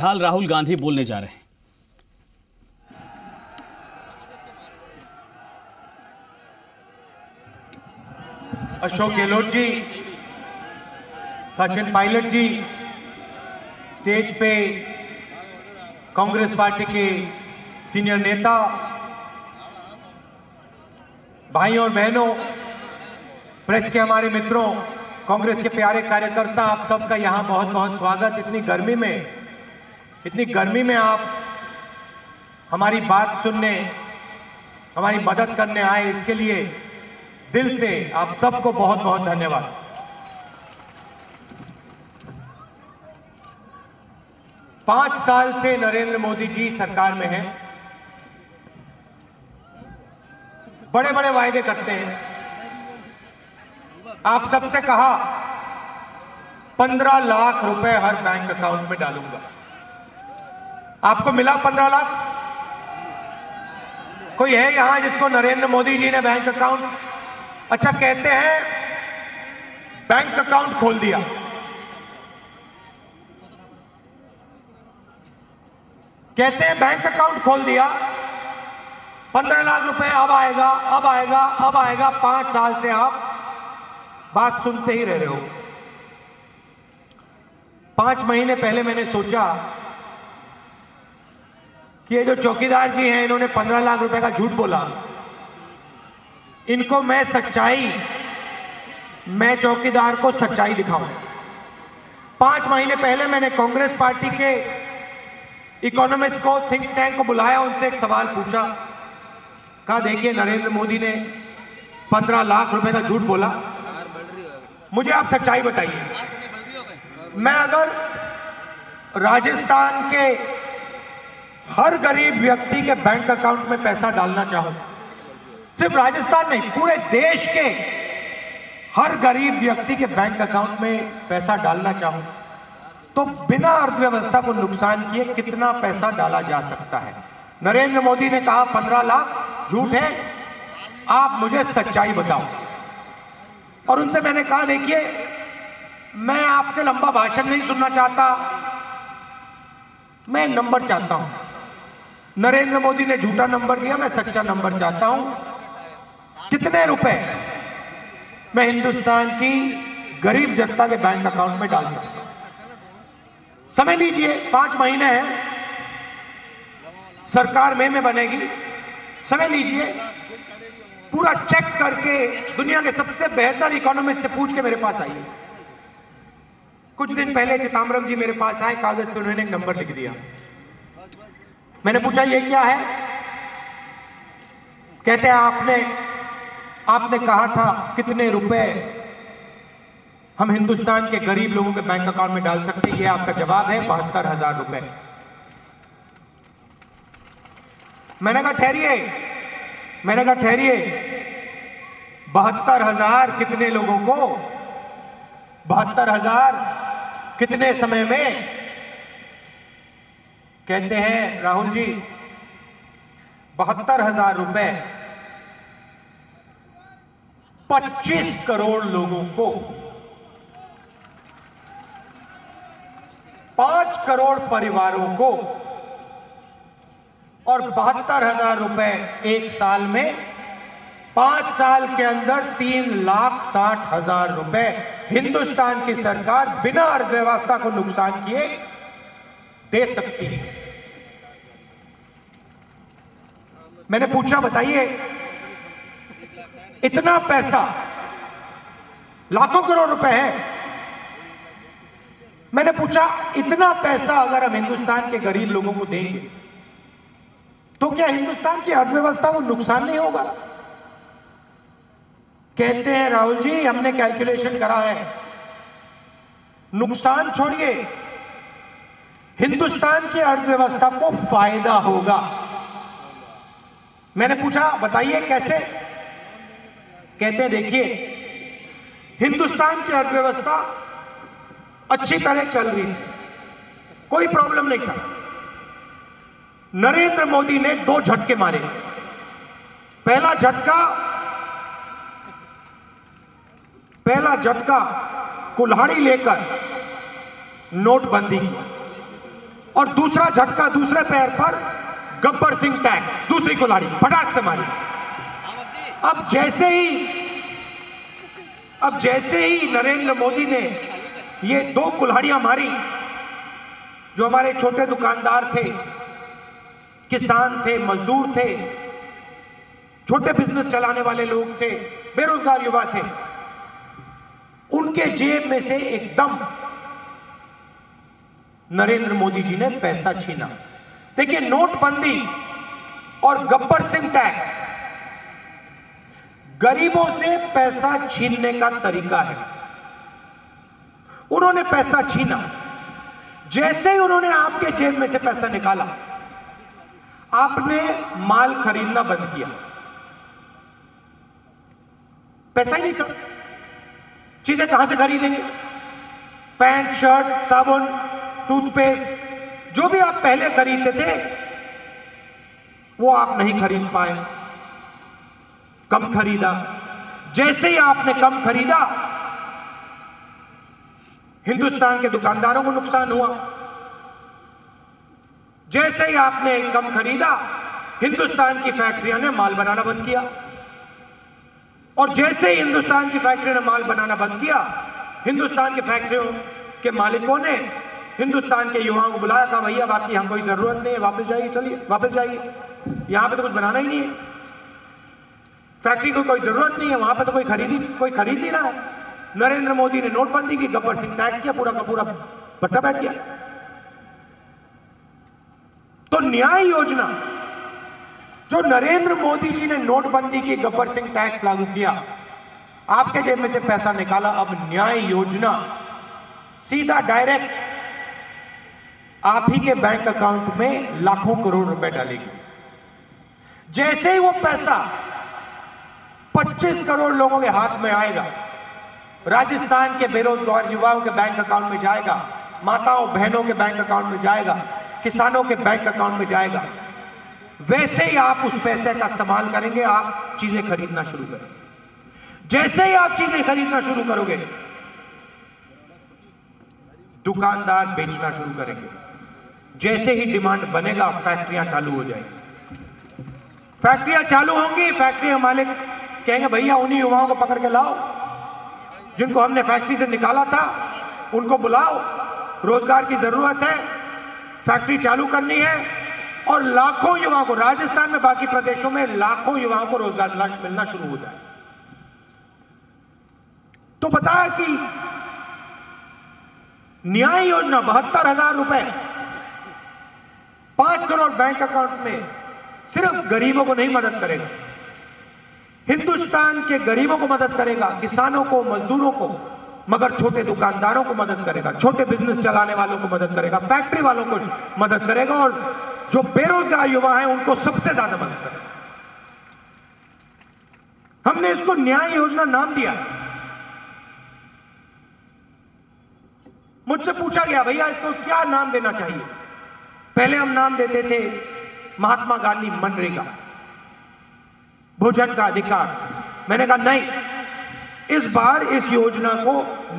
हाल राहुल गांधी बोलने जा रहे हैं। अशोक गहलोत जी, सचिन पायलट जी, स्टेज पे कांग्रेस पार्टी के सीनियर नेता, भाइयों और बहनों, प्रेस के हमारे मित्रों, कांग्रेस के प्यारे कार्यकर्ता, आप सबका यहां बहुत बहुत स्वागत। इतनी गर्मी में आप हमारी बात सुनने, हमारी मदद करने आए, इसके लिए दिल से आप सबको बहुत बहुत धन्यवाद। पांच साल से नरेंद्र मोदी जी सरकार में हैं, बड़े बड़े वायदे करते हैं। आप सबसे कहा 15 लाख रुपए हर बैंक अकाउंट में डालूंगा। आपको मिला 15 लाख? कोई है यहां जिसको नरेंद्र मोदी जी ने बैंक अकाउंट, अच्छा कहते हैं बैंक अकाउंट खोल दिया, कहते हैं बैंक अकाउंट खोल दिया, 15 लाख रुपए अब आएगा, अब आएगा, अब आएगा। 5 साल से आप बात सुनते ही रह रहे हो। 5 महीने पहले मैंने सोचा कि ये जो चौकीदार जी हैं, इन्होंने 15 लाख रुपए का झूठ बोला, इनको मैं चौकीदार को सच्चाई दिखाऊं। 5 महीने पहले मैंने कांग्रेस पार्टी के इकोनॉमिस्ट को, थिंक टैंक को बुलाया, उनसे एक सवाल पूछा। कहा देखिए नरेंद्र मोदी ने 15 लाख रुपए का झूठ बोला, मुझे आप सच्चाई बताइए। मैं अगर राजस्थान के हर गरीब व्यक्ति के बैंक अकाउंट में पैसा डालना चाहूं, सिर्फ राजस्थान नहीं पूरे देश के हर गरीब व्यक्ति के बैंक अकाउंट में पैसा डालना चाहूं, तो बिना अर्थव्यवस्था को नुकसान किए कितना पैसा डाला जा सकता है? नरेंद्र मोदी ने कहा 15 लाख झूठ है, आप मुझे सच्चाई बताओ। और उनसे मैंने कहा देखिए, मैं आपसे लंबा भाषण नहीं सुनना चाहता, मैं नंबर चाहता हूं। नरेंद्र मोदी ने झूठा नंबर दिया, मैं सच्चा नंबर चाहता हूं। कितने रुपए मैं हिंदुस्तान की गरीब जनता के बैंक अकाउंट में डाल सकता हूं? समय लीजिए, 5 महीने हैं, सरकार में बनेगी, समय लीजिए, पूरा चेक करके दुनिया के सबसे बेहतर इकोनॉमिस्ट से पूछ के मेरे पास आइए। कुछ दिन पहले चिदंबरम जी मेरे पास आए, कागज पे उन्होंने एक नंबर लिख दिया। मैंने पूछा ये क्या है? कहते हैं आपने कहा था कितने रुपए हम हिंदुस्तान के गरीब लोगों के बैंक अकाउंट में डाल सकते हैं। ये आपका जवाब है 72,000 रुपए। मैंने कहा ठहरिए, 72,000 कितने लोगों को? 72,000 कितने समय में? कहते हैं राहुल जी 72,000 रुपए 25 करोड़ लोगों को, 5 करोड़ परिवारों को, और 72,000 रुपए एक साल में, 5 साल के अंदर 3,60,000 रुपए हिंदुस्तान की सरकार बिना अर्थव्यवस्था को नुकसान किए दे सकती है। मैंने पूछा बताइए, इतना पैसा, लाखों करोड़ रुपए है, मैंने पूछा इतना पैसा अगर हम हिंदुस्तान के गरीब लोगों को देंगे तो क्या हिंदुस्तान की अर्थव्यवस्था को नुकसान नहीं होगा? कहते हैं राहुल जी हमने कैलकुलेशन करा है, नुकसान छोड़िए, हिंदुस्तान की अर्थव्यवस्था को फायदा होगा। मैंने पूछा बताइए कैसे? कहते हैं देखिए, हिंदुस्तान की अर्थव्यवस्था अच्छी तरह चल रही थी, कोई प्रॉब्लम नहीं था। नरेंद्र मोदी ने 2 झटके मारे। पहला झटका कुल्हाड़ी लेकर नोटबंदी की, और दूसरा झटका दूसरे पैर पर गब्बर सिंह टैक्स, दूसरी कुल्हाड़ी फटाक से मारी। अब जैसे ही नरेंद्र मोदी ने ये 2 कुल्हाड़ियां मारी, जो हमारे छोटे दुकानदार थे, किसान थे, मजदूर थे, छोटे बिजनेस चलाने वाले लोग थे, बेरोजगार युवा थे, उनके जेब में से एकदम नरेंद्र मोदी जी ने पैसा छीना। देखिए, नोटबंदी और गब्बर सिंह टैक्स गरीबों से पैसा छीनने का तरीका है। उन्होंने पैसा छीना, जैसे ही उन्होंने आपके जेब में से पैसा निकाला, आपने माल खरीदना बंद किया, पैसा ही नहीं था। चीजें कहां से खरीदेंगे? पैंट, शर्ट, साबुन, टूथपेस्ट, जो भी आप पहले खरीदते थे वो आप नहीं खरीद पाए, कम खरीदा। जैसे ही आपने कम खरीदा, हिंदुस्तान के दुकानदारों को नुकसान हुआ। जैसे ही आपने कम खरीदा, हिंदुस्तान की फैक्ट्रियों ने माल बनाना बंद किया, और जैसे ही हिंदुस्तान की फैक्ट्रियों ने माल बनाना बंद किया, हिंदुस्तान की फैक्ट्रियों के मालिकों ने हिंदुस्तान के युवाओं को बुलाया, कहा भैया अब आपकी हम कोई जरूरत नहीं है, वापस जाइए, चलिए वापस जाइए, यहां पे तो कुछ बनाना ही नहीं है, फैक्ट्री को कोई जरूरत नहीं है, वहां पे तो कोई खरीद नहीं रहा है। नरेंद्र मोदी ने नोटबंदी की, गब्बर सिंह टैक्स किया, पूरा का पूरा बट्टा बैठ गया। तो न्याय योजना, जो नरेंद्र मोदी जी ने नोटबंदी की, गब्बर सिंह टैक्स लागू किया, आपके जेब में से पैसा निकाला, अब न्याय योजना सीधा डायरेक्ट आप ही के बैंक अकाउंट में लाखों करोड़ रुपए डालेगी। जैसे ही वो पैसा 25 करोड़ लोगों के हाथ में आएगा, राजस्थान के बेरोजगार युवाओं के बैंक अकाउंट में जाएगा, माताओं बहनों के बैंक अकाउंट में जाएगा, किसानों के बैंक अकाउंट में जाएगा, वैसे ही आप उस पैसे का इस्तेमाल करेंगे, आप चीजें खरीदना शुरू करेंगे। जैसे ही आप चीजें खरीदना शुरू करोगे, दुकानदार बेचना शुरू करेंगे। जैसे ही डिमांड बनेगा, फैक्ट्रियां चालू हो जाएंगी। फैक्ट्रियां चालू होंगी, फैक्ट्री मालिक कहेंगे भैया उन्हीं युवाओं को पकड़ के लाओ जिनको हमने फैक्ट्री से निकाला था, उनको बुलाओ, रोजगार की जरूरत है, फैक्ट्री चालू करनी है। और लाखों युवाओं को, राजस्थान में, बाकी प्रदेशों में लाखों युवाओं को रोजगार मिलना शुरू हो जाए। तो बताया कि न्याय योजना 72,000 रुपए 5 करोड़ बैंक अकाउंट में सिर्फ गरीबों को नहीं मदद करेगा, हिंदुस्तान के गरीबों को मदद करेगा, किसानों को, मजदूरों को, मगर छोटे दुकानदारों को मदद करेगा, छोटे बिजनेस चलाने वालों को मदद करेगा, फैक्ट्री वालों को मदद करेगा, और जो बेरोजगार युवा हैं उनको सबसे ज्यादा मदद करेगा। हमने इसको न्याय योजना नाम दिया। मुझसे पूछा गया भैया इसको क्या नाम देना चाहिए? पहले हम नाम देते थे महात्मा गांधी मनरेगा, भोजन का अधिकार। मैंने कहा नहीं, इस बार इस योजना को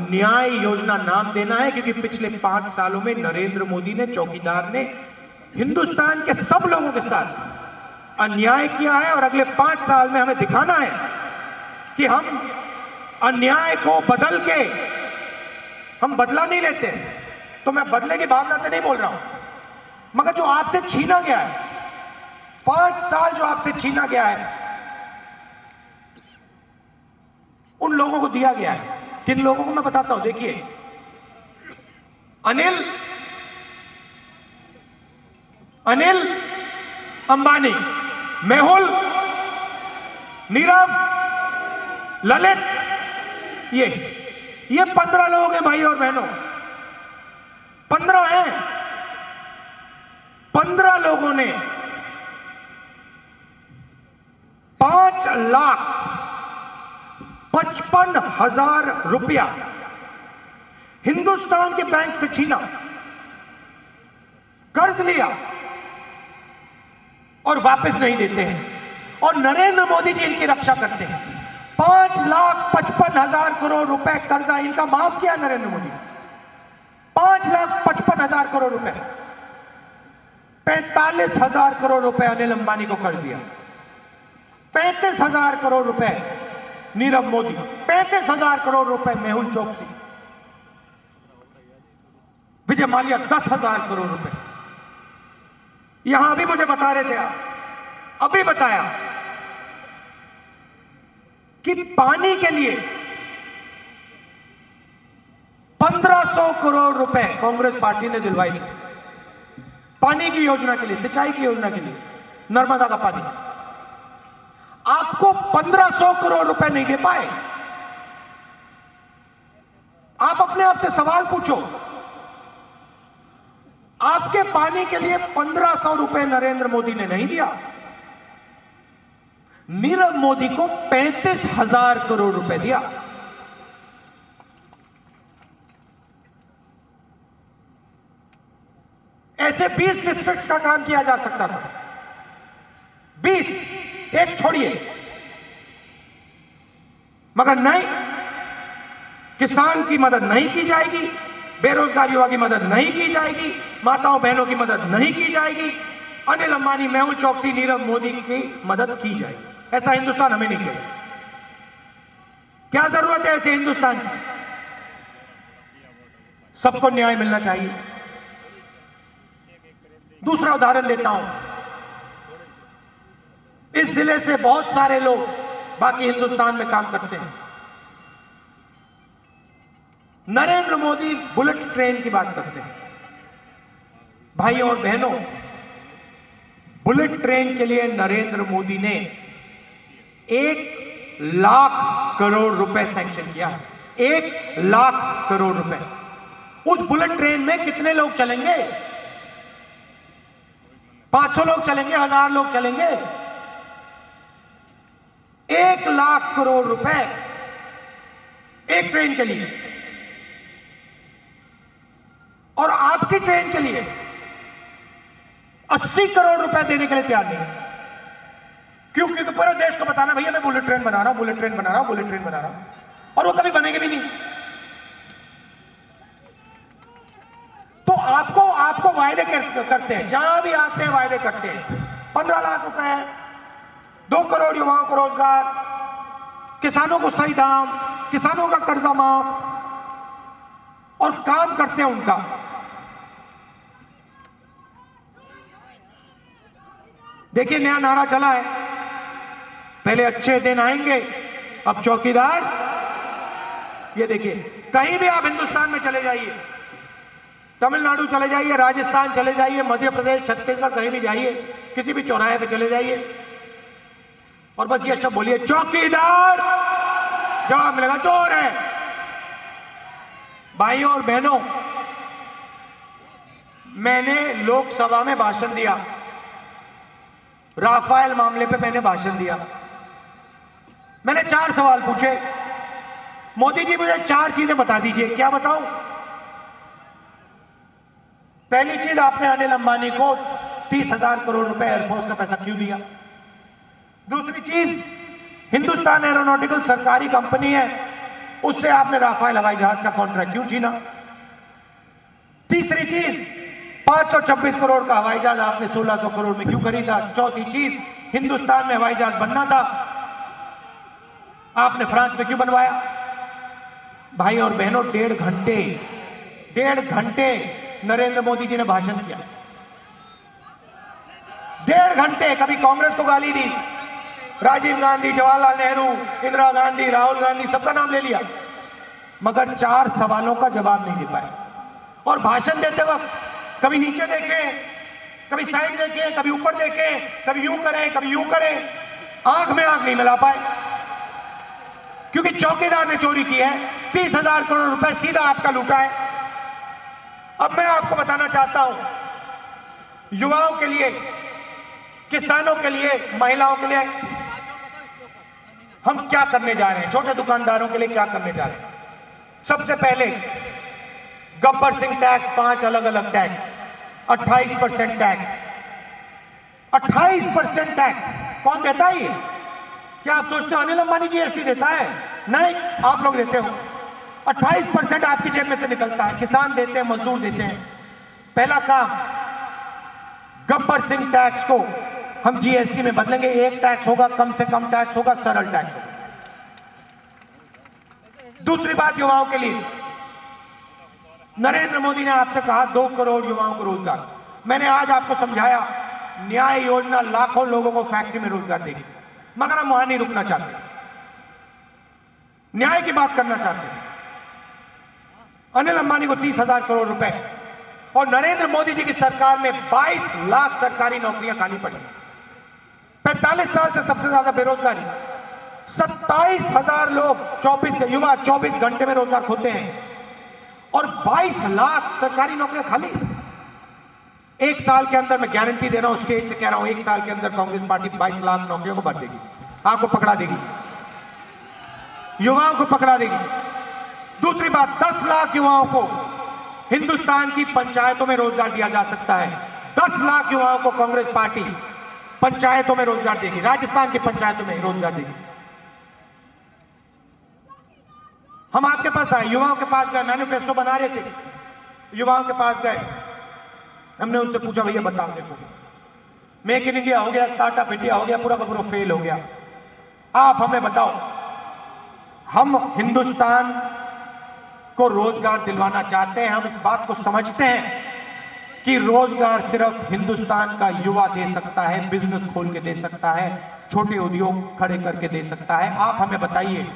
न्याय योजना नाम देना है, क्योंकि पिछले 5 सालों में नरेंद्र मोदी ने, चौकीदार ने, हिंदुस्तान के सब लोगों के साथ अन्याय किया है, और अगले 5 साल में हमें दिखाना है कि हम अन्याय को बदल के, हम बदला नहीं लेते। तो मैं बदले की भावना से नहीं बोल रहा हूं, मगर जो आपसे छीना गया है, 5 साल जो आपसे छीना गया है, उन लोगों को दिया गया है। किन लोगों को मैं बताता हूं, देखिए, अनिल अंबानी, मेहुल, नीरव, ललित, ये 15 लोग हैं भाई और बहनों, 15 हैं। 15 लोगों ने 5,55,000 रुपया हिंदुस्तान के बैंक से छीना, कर्ज लिया और वापस नहीं देते हैं, और नरेंद्र मोदी जी इनकी रक्षा करते हैं। 5,55,000 करोड़ रुपए कर्जा इनका माफ किया नरेंद्र मोदी, 5,55,000 करोड़ रुपए। 45,000 करोड़ रुपए अनिल अंबानी को कर्ज दिया, 35,000 करोड़ रुपए नीरव मोदी, 35,000 करोड़ रुपए मेहुल चोकसी, विजय माल्या 10,000 करोड़ रुपए। यहां अभी मुझे बता रहे थे आप, अभी बताया कि पानी के लिए 1500 करोड़ रुपए कांग्रेस पार्टी ने दिलवाई थी, पानी की योजना के लिए, सिंचाई की योजना के लिए, नर्मदा का पानी। आपको 1500 करोड़ रुपए नहीं दे पाए। आप अपने आप से सवाल पूछो, आपके पानी के लिए 1500 रुपए नरेंद्र मोदी ने नहीं दिया, नीरव मोदी को 35,000 करोड़ रुपए दिया। ऐसे 20 डिस्ट्रिक्ट्स का काम किया जा सकता था, 20, एक छोड़िए, मगर नहीं, किसान की मदद नहीं की जाएगी, बेरोजगार युवा की मदद नहीं की जाएगी, माताओं बहनों की मदद नहीं की जाएगी, अनिल अंबानी, मेहुल चोकसी, नीरव मोदी की मदद की जाएगी। ऐसा हिंदुस्तान हमें नहीं चाहिए। क्या जरूरत है ऐसे हिंदुस्तान की? सबको न्याय मिलना चाहिए। दूसरा उदाहरण देता हूं, इस जिले से बहुत सारे लोग बाकी हिंदुस्तान में काम करते हैं। नरेंद्र मोदी बुलेट ट्रेन की बात करते हैं। भाइयों और बहनों, बुलेट ट्रेन के लिए नरेंद्र मोदी ने 1,00,000 करोड़ रुपए सैंक्शन किया, 1,00,000 करोड़ रुपए। उस बुलेट ट्रेन में कितने लोग चलेंगे? 500 लोग चलेंगे, 1000 लोग चलेंगे? 1,00,000 करोड़ रुपए एक ट्रेन के लिए। और आपकी ट्रेन के लिए 80 करोड़ रुपए देने के लिए तैयार नहीं है। क्योंकि पूरे देश को बताना, भैया मैं बुलेट ट्रेन बना रहा हूं, बुलेट ट्रेन बना रहा हूं, बुलेट ट्रेन बना रहा हूं, और वो कभी बनेगी भी नहीं। तो आपको वायदे करते हैं, जहां भी आते हैं वायदे करते हैं। 15 लाख रुपए, 2 करोड़ युवाओं को रोजगार, किसानों को सही दाम, किसानों का कर्जा माफ, और काम करते हैं उनका। देखिए नया नारा चला है, पहले अच्छे दिन आएंगे, अब चौकीदार। ये देखिए, कहीं भी आप हिंदुस्तान में चले जाइए, तमिलनाडु चले जाइए, राजस्थान चले जाइए, मध्य प्रदेश, छत्तीसगढ़, कहीं भी जाइए, किसी भी चौराहे पे चले जाइए और बस ये शब्द बोलिए, चौकीदार। जवाब मिलेगा, चोर है। भाइयों और बहनों, मैंने लोकसभा में भाषण दिया, राफेल मामले पे मैंने भाषण दिया। मैंने 4 सवाल पूछे, मोदी जी मुझे 4 चीजें बता दीजिए। क्या बताऊं? पहली चीज, आपने अनिल अंबानी को 30,000 करोड़ रुपए एयरफोर्स का पैसा क्यों दिया? दूसरी चीज, हिंदुस्तान एरोनॉटिकल सरकारी कंपनी है, उससे आपने राफेल हवाई जहाज का कॉन्ट्रैक्ट क्यों छीना? तीसरी चीज, 526 करोड़ का हवाई जहाज आपने 1600 करोड़ में क्यों खरीदा? चौथी चीज, हिंदुस्तान में हवाई जहाज बनना था, आपने फ्रांस में क्यों बनवाया? भाई और बहनों, 1.5 घंटे नरेंद्र मोदी जी ने भाषण किया। 1.5 घंटे। कभी कांग्रेस को गाली दी, राजीव गांधी, जवाहरलाल नेहरू, इंदिरा गांधी, राहुल गांधी, सबका नाम ले लिया, मगर 4 सवालों का जवाब नहीं दे पाए। और भाषण देते वक्त कभी नीचे देखें, कभी साइड देखें, कभी ऊपर देखें, कभी यूं करें, कभी यूं करें, आंख में आंख नहीं मिला पाए, क्योंकि चौकीदार ने चोरी की है। 30,000 करोड़ रुपए सीधा आपका लूटा है। अब मैं आपको बताना चाहता हूं, युवाओं के लिए, किसानों के लिए, महिलाओं के लिए हम क्या करने जा रहे हैं, छोटे दुकानदारों के लिए क्या करने जा रहे हैं। सबसे पहले गब्बर सिंह टैक्स, 5 अलग अलग टैक्स, 28% टैक्स, 28% टैक्स कौन देता है? ये क्या आप सोचते हो अनिल अंबानी जीएसटी देता है? नहीं, आप लोग देते हो। 28% आपकी जेब में से निकलता है, किसान देते हैं, मजदूर देते हैं। पहला काम, गब्बर सिंह टैक्स को हम जीएसटी में बदलेंगे। एक टैक्स होगा, कम से कम टैक्स होगा, सरल टैक्स होगा। दूसरी बात युवाओं के लिए, नरेंद्र मोदी ने आपसे कहा 2 करोड़ युवाओं को रोजगार। मैंने आज आपको समझाया न्याय योजना लाखों लोगों को फैक्ट्री में रोजगार देगी, मगर हम वहां नहीं रुकना चाहते, न्याय की बात करना चाहते हैं। अनिल अंबानी को 30,000 करोड़ रुपए और नरेंद्र मोदी जी की सरकार में 22 लाख सरकारी नौकरियां खाली पड़ी। 45 साल से सबसे ज्यादा बेरोजगारी, 27,000 लोग 24 युवा 24 घंटे में रोजगार खोते हैं और 22 लाख सरकारी नौकरियां खाली। एक साल के अंदर, मैं गारंटी दे रहा हूं, स्टेज से कह रहा हूं, एक साल के अंदर कांग्रेस पार्टी 22 लाख नौकरियों को भर देगी, आपको पकड़ा देगी, युवाओं को पकड़ा देगी। दूसरी बात, 10 लाख युवाओं को हिंदुस्तान की पंचायतों में रोजगार दिया जा सकता है। 10 लाख युवाओं को कांग्रेस पार्टी पंचायतों में रोजगार देगी, राजस्थान की पंचायतों में रोजगार देगी। हम आपके पास आए, युवाओं के पास गए, मैनिफेस्टो बना रहे थे, युवाओं के पास गए, हमने उनसे पूछा भैया बताओ, देखो मेक इन इंडिया हो गया, स्टार्टअप इंडिया हो गया, पूरा का पूरा फेल हो गया, आप हमें बताओ, हम हिंदुस्तान को रोजगार दिलवाना चाहते हैं, हम इस बात को समझते हैं कि रोजगार सिर्फ हिंदुस्तान का युवा दे सकता है, बिजनेस खोल के दे सकता है, छोटे उद्योग खड़े करके दे सकता है। आप हमें बताइए,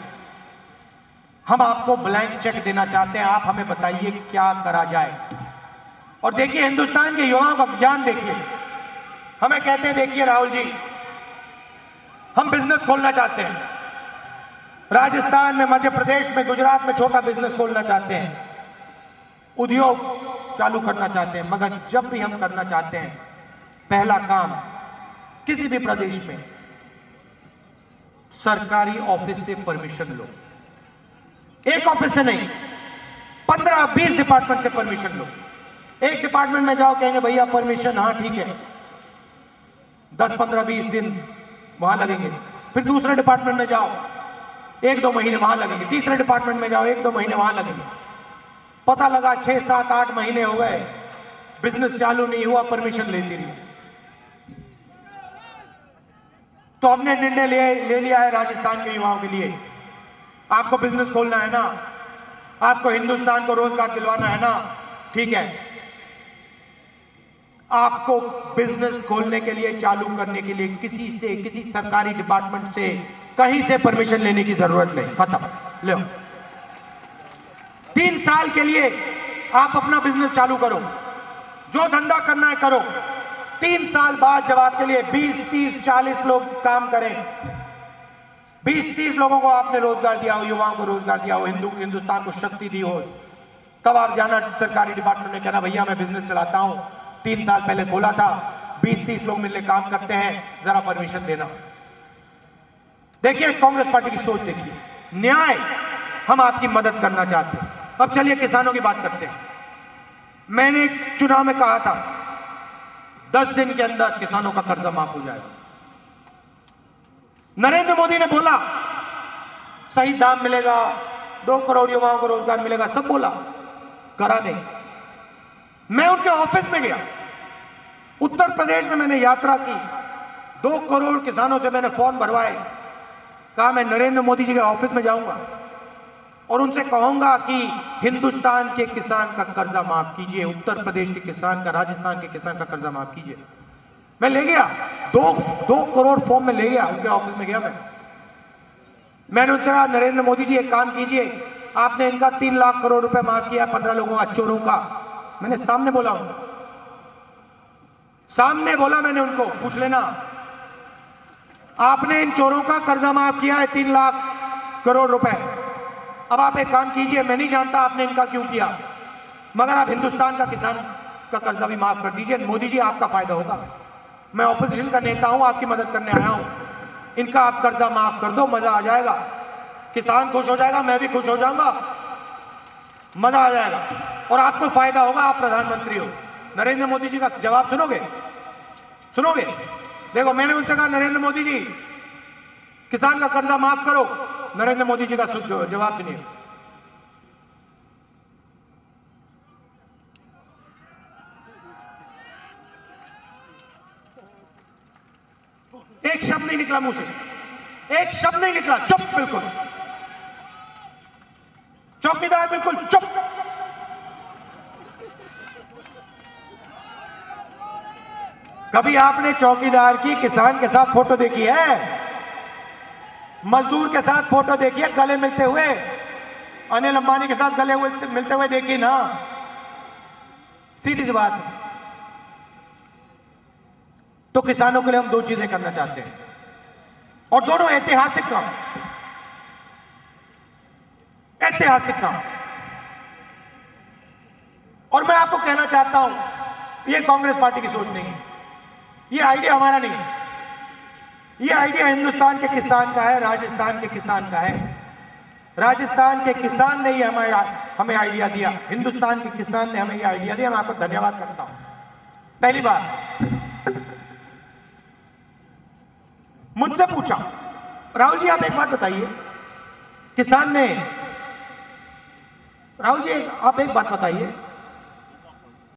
हम आपको ब्लैंक चेक देना चाहते हैं, आप हमें बताइए क्या करा जाए। और देखिए हिंदुस्तान के युवाओं का ज्ञान देखिए, हमें कहते हैं देखिए राहुल जी, हम बिजनेस खोलना चाहते हैं, राजस्थान में, मध्य प्रदेश में, गुजरात में छोटा बिजनेस खोलना चाहते हैं, उद्योग चालू करना चाहते हैं, मगर जब भी हम करना चाहते हैं, पहला काम किसी भी प्रदेश में सरकारी ऑफिस से परमिशन लो। एक ऑफिस से नहीं, 15-20 डिपार्टमेंट से परमिशन लो। एक डिपार्टमेंट में जाओ, कहेंगे भैया परमिशन, हाँ ठीक है, 10, 15, 20 दिन वहां लगेंगे। फिर दूसरे डिपार्टमेंट में जाओ, 1-2 महीने वहां लगेंगे। तीसरे डिपार्टमेंट में जाओ, 1-2 महीने वहां लगेंगे। पता लगा 6, 7, 8 महीने हो गए, बिजनेस चालू नहीं हुआ, परमिशन लेती रही। तो हमने निर्णय ले लिया है राजस्थान के युवाओं के लिए, आपको बिजनेस खोलना है ना, आपको हिंदुस्तान को रोजगार दिलवाना है ना, ठीक है, आपको बिजनेस खोलने के लिए, चालू करने के लिए किसी से, किसी सरकारी डिपार्टमेंट से, कहीं से परमिशन लेने की जरूरत नहीं, खत्म। लो, 3 साल के लिए आप अपना बिजनेस चालू करो, जो धंधा करना है करो। 3 साल बाद जब आपके लिए 20, 30, 40 लोग काम करें, 20-30 लोगों को आपने रोजगार दिया हो, युवाओं को रोजगार दिया हो, हिंदुस्तान को शक्ति दी हो, तब आप जाना सरकारी डिपार्टमेंट में, कहना भैया मैं बिजनेस चलाता हूं, 3 साल पहले खोला था, 20-30 लोग मिलकर काम करते हैं, जरा परमिशन देना। देखिए कांग्रेस पार्टी की सोच देखिए, न्याय, हम आपकी मदद करना चाहते हैं। अब चलिए किसानों की बात करते हैं। मैंने चुनाव में कहा था 10 दिन के अंदर किसानों का कर्जा माफ हो जाएगा। नरेंद्र मोदी ने बोला सही दाम मिलेगा, 2 करोड़ युवाओं को रोजगार मिलेगा, सब बोला, करा नहीं। मैं उनके ऑफिस में गया, उत्तर प्रदेश में मैंने यात्रा की, 2 करोड़ किसानों से मैंने फॉर्म भरवाए, कहा मैं नरेंद्र मोदी जी के ऑफिस में जाऊंगा और उनसे कहूंगा कि हिंदुस्तान के किसान का कर्जा माफ कीजिए, उत्तर प्रदेश के किसान का, राजस्थान के किसान का कर्जा माफ कीजिए। मैं ले गया, 2 करोड़ फॉर्म में ले गया, उनके ऑफिस में गया मैंने उनसे कहा नरेंद्र मोदी जी एक काम कीजिए, आपने इनका 3 लाख करोड़ रुपए माफ किया, 15 लोगों का, चोरों का। मैंने सामने बोला, मैंने उनको, पूछ लेना, आपने इन चोरों का कर्जा माफ किया है 3 लाख करोड़ रुपए। अब आप एक काम कीजिए, मैं नहीं जानता आपने इनका क्यों किया, मगर आप हिंदुस्तान का किसान का कर्जा भी माफ कर दीजिए, मोदी जी आपका फायदा होगा। मैं ऑपोजिशन का नेता हूं, आपकी मदद करने आया हूं, इनका आप कर्जा माफ कर दो, मजा आ जाएगा, किसान खुश हो जाएगा, मैं भी खुश हो जाऊंगा, मजा आ जाएगा और आपको फायदा होगा, आप प्रधानमंत्री हो। नरेंद्र मोदी जी का जवाब सुनोगे? देखो मैंने उनसे कहा नरेंद्र मोदी जी किसान का कर्जा माफ करो, नरेंद्र मोदी जी का जवाब सुनिए। एक शब्द नहीं निकला मुंह से, एक शब्द नहीं निकला, चुप बिल्कुल। चौकीदार बिल्कुल चुप। कभी आपने चौकीदार की किसान के साथ फोटो देखी है? मजदूर के साथ फोटो देखी है गले मिलते हुए? अनिल अंबानी के साथ गले मिलते हुए देखी ना? सीधी सी बात है। तो किसानों के लिए हम दो चीजें करना चाहते हैं और दोनों ऐतिहासिक काम, ऐतिहासिक काम। और मैं आपको कहना चाहता हूं, यह कांग्रेस पार्टी की सोच नहीं है, यह आइडिया हमारा नहीं है, यह आइडिया हिंदुस्तान के किसान का है, राजस्थान के किसान का है। राजस्थान के किसान ने यह हमें आइडिया दिया, हिंदुस्तान के किसान ने हमें यह आइडिया दिया। मैं आपको धन्यवाद करता हूं। पहली बात, मुझसे पूछा, राहुल जी आप एक बात बताइए, किसान ने, राहुल जी आप एक बात बताइए,